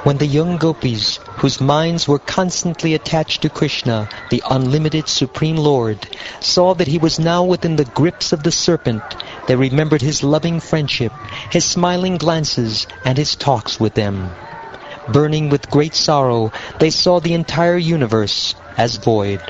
When the young gopis, whose minds were constantly attached to Krishna, the unlimited Supreme Lord, saw that he was now within the grips of the serpent, they remembered his loving friendship, his smiling glances, and his talks with them. Burning with great sorrow, they saw the entire universe as void.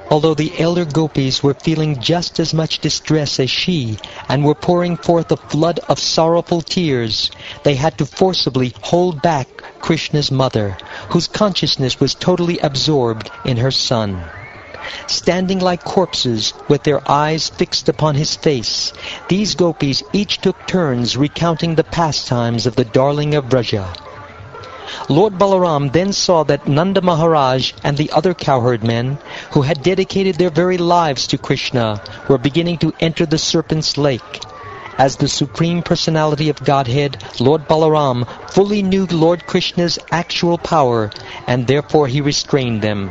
Although the elder gopis were feeling just as much distress as she, and were pouring forth a flood of sorrowful tears, they had to forcibly hold back Krishna's mother, whose consciousness was totally absorbed in her son. Standing like corpses, with their eyes fixed upon his face, these gopis each took turns recounting the pastimes of the darling of Vraja. Lord Balaram then saw that Nanda Maharaj and the other cowherd men, who had dedicated their very lives to Krishna, were beginning to enter the serpent's lake. As the Supreme Personality of Godhead, Lord Balaram fully knew Lord Krishna's actual power, and therefore he restrained them.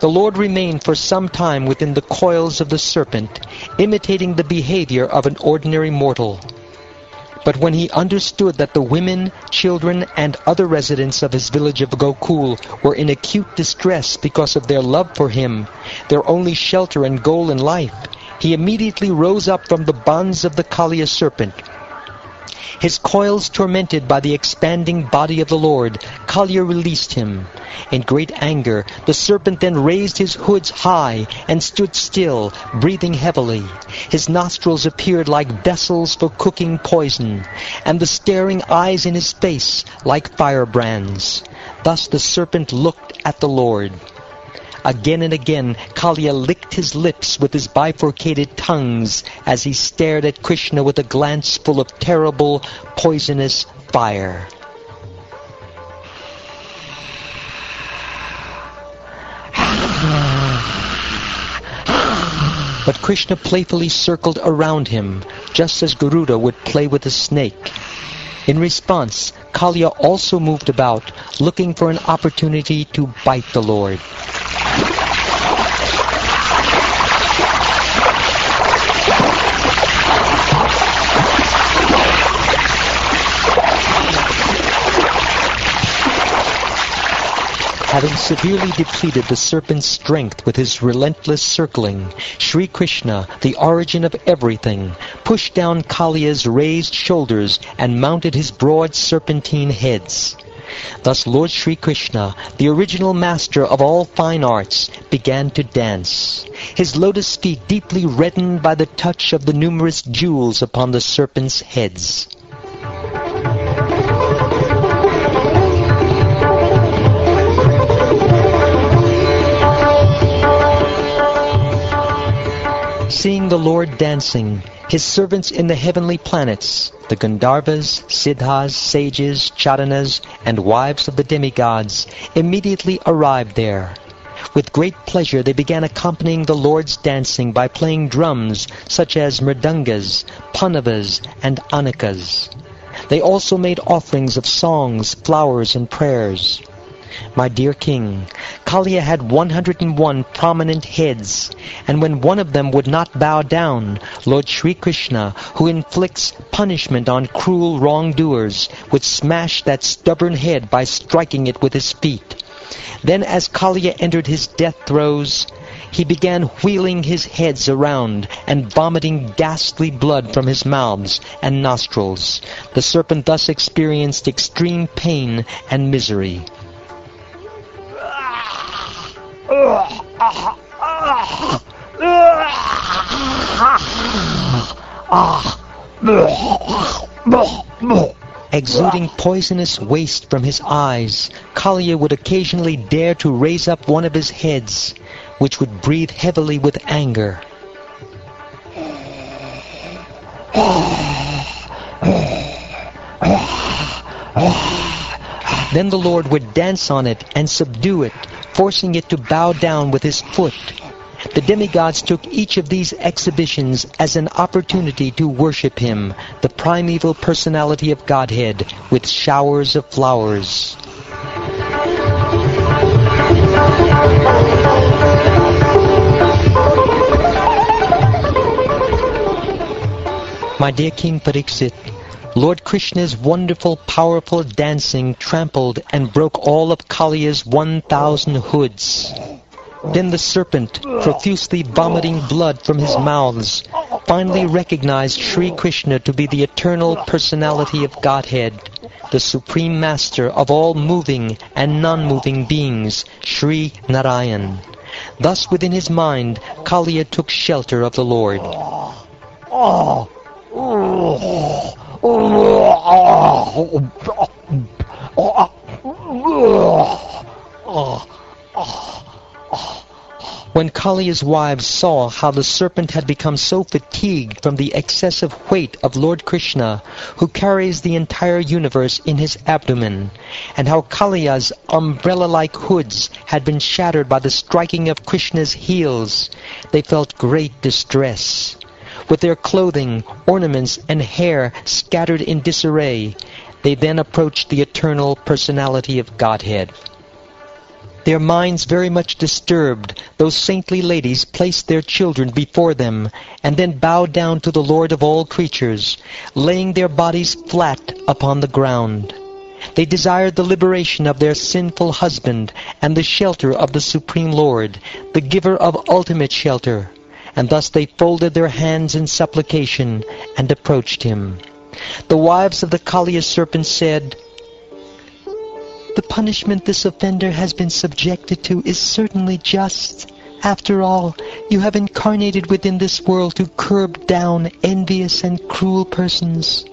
The Lord remained for some time within the coils of the serpent, imitating the behavior of an ordinary mortal. But when he understood that the women, children, and other residents of his village of Gokul were in acute distress because of their love for him, their only shelter and goal in life, he immediately rose up from the bonds of the Kaliya serpent. His coils tormented by the expanding body of the Lord, Kaliya released him. In great anger, the serpent then raised his hoods high and stood still, breathing heavily. His nostrils appeared like vessels for cooking poison, and the staring eyes in his face like firebrands. Thus the serpent looked at the Lord. Again and again, Kaliya licked his lips with his bifurcated tongues as he stared at Krishna with a glance full of terrible, poisonous fire. But Krishna playfully circled around him, just as Garuda would play with a snake. In response, Kaliya also moved about, looking for an opportunity to bite the Lord. Having severely depleted the serpent's strength with his relentless circling, Sri Krishna, the origin of everything, pushed down Kaliya's raised shoulders and mounted his broad serpentine heads. Thus Lord Sri Krishna, the original master of all fine arts, began to dance, his lotus feet deeply reddened by the touch of the numerous jewels upon the serpents' heads. Seeing the Lord dancing, his servants in the heavenly planets, the Gandharvas, Siddhas, sages, Charanas, and wives of the demigods, immediately arrived there. With great pleasure they began accompanying the Lord's dancing by playing drums such as mridangas, panavas, and anakas. They also made offerings of songs, flowers, and prayers. My dear king, Kaliya had 101 prominent heads, and when one of them would not bow down, Lord Sri Krishna, who inflicts punishment on cruel wrongdoers, would smash that stubborn head by striking it with his feet. Then as Kaliya entered his death throes, he began wheeling his heads around and vomiting ghastly blood from his mouths and nostrils. The serpent thus experienced extreme pain and misery. Exuding poisonous waste from his eyes, Kaliya would occasionally dare to raise up one of his heads, which would breathe heavily with anger. Then the Lord would dance on it and subdue it, forcing it to bow down with his foot. The demigods took each of these exhibitions as an opportunity to worship him, the primeval personality of Godhead, with showers of flowers. My dear King Pariksit, Lord Krishna's wonderful, powerful dancing trampled and broke all of Kaliya's 1,000 hoods. Then the serpent, profusely vomiting blood from his mouths, finally recognized Sri Krishna to be the eternal personality of Godhead, the Supreme Master of all moving and non-moving beings, Sri Narayan. Thus within his mind, Kaliya took shelter of the Lord. When Kaliya's wives saw how the serpent had become so fatigued from the excessive weight of Lord Krishna, who carries the entire universe in his abdomen, and how Kaliya's umbrella-like hoods had been shattered by the striking of Krishna's heels, they felt great distress. With their clothing, ornaments, and hair scattered in disarray, they then approached the eternal personality of Godhead. Their minds very much disturbed, those saintly ladies placed their children before them, and then bowed down to the Lord of all creatures, laying their bodies flat upon the ground. They desired the liberation of their sinful husband, and the shelter of the Supreme Lord, the giver of ultimate shelter, and thus they folded their hands in supplication, and approached him. The wives of the Kaliya serpent said, "The punishment this offender has been subjected to is certainly just. After all, you have incarnated within this world to curb down envious and cruel persons.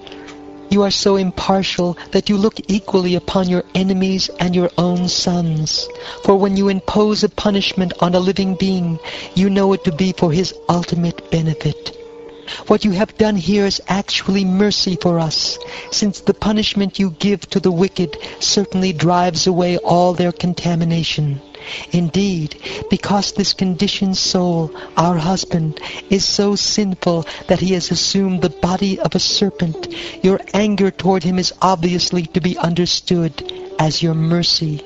You are so impartial that you look equally upon your enemies and your own sons. For when you impose a punishment on a living being, you know it to be for his ultimate benefit. What you have done here is actually mercy for us, since the punishment you give to the wicked certainly drives away all their contamination. Indeed, because this conditioned soul, our husband, is so sinful that he has assumed the body of a serpent, your anger toward him is obviously to be understood as your mercy.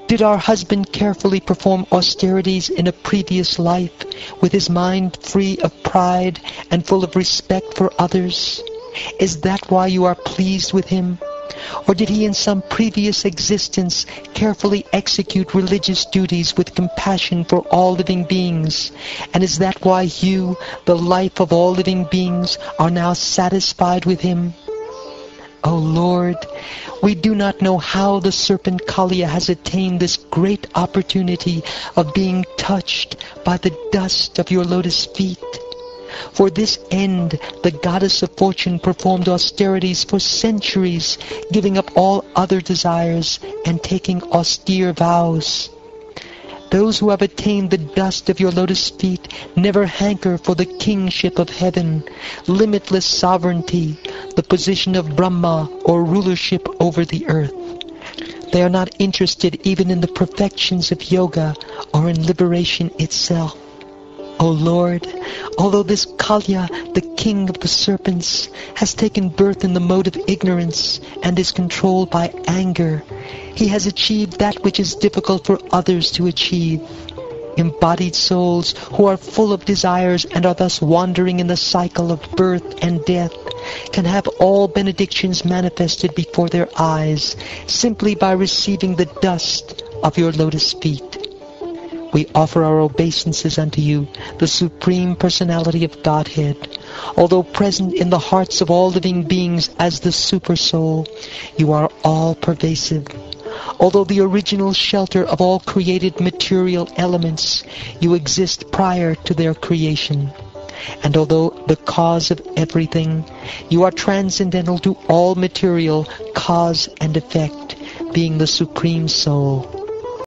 Did our husband carefully perform austerities in a previous life, with his mind free of pride and full of respect for others? Is that why you are pleased with him? Or did he in some previous existence carefully execute religious duties with compassion for all living beings? And is that why you, the life of all living beings, are now satisfied with him? O Lord, we do not know how the serpent Kaliya has attained this great opportunity of being touched by the dust of your lotus feet. For this end, the goddess of fortune performed austerities for centuries, giving up all other desires and taking austere vows. Those who have attained the dust of your lotus feet never hanker for the kingship of heaven, limitless sovereignty, the position of Brahma, or rulership over the earth. They are not interested even in the perfections of yoga or in liberation itself. O Lord, although this Kaliya, the king of the serpents, has taken birth in the mode of ignorance and is controlled by anger, he has achieved that which is difficult for others to achieve. Embodied souls who are full of desires and are thus wandering in the cycle of birth and death can have all benedictions manifested before their eyes simply by receiving the dust of your lotus feet. We offer our obeisances unto you, the Supreme Personality of Godhead. Although present in the hearts of all living beings as the Super Soul, you are all-pervasive. Although the original shelter of all created material elements, you exist prior to their creation. And although the cause of everything, you are transcendental to all material cause and effect, being the Supreme Soul.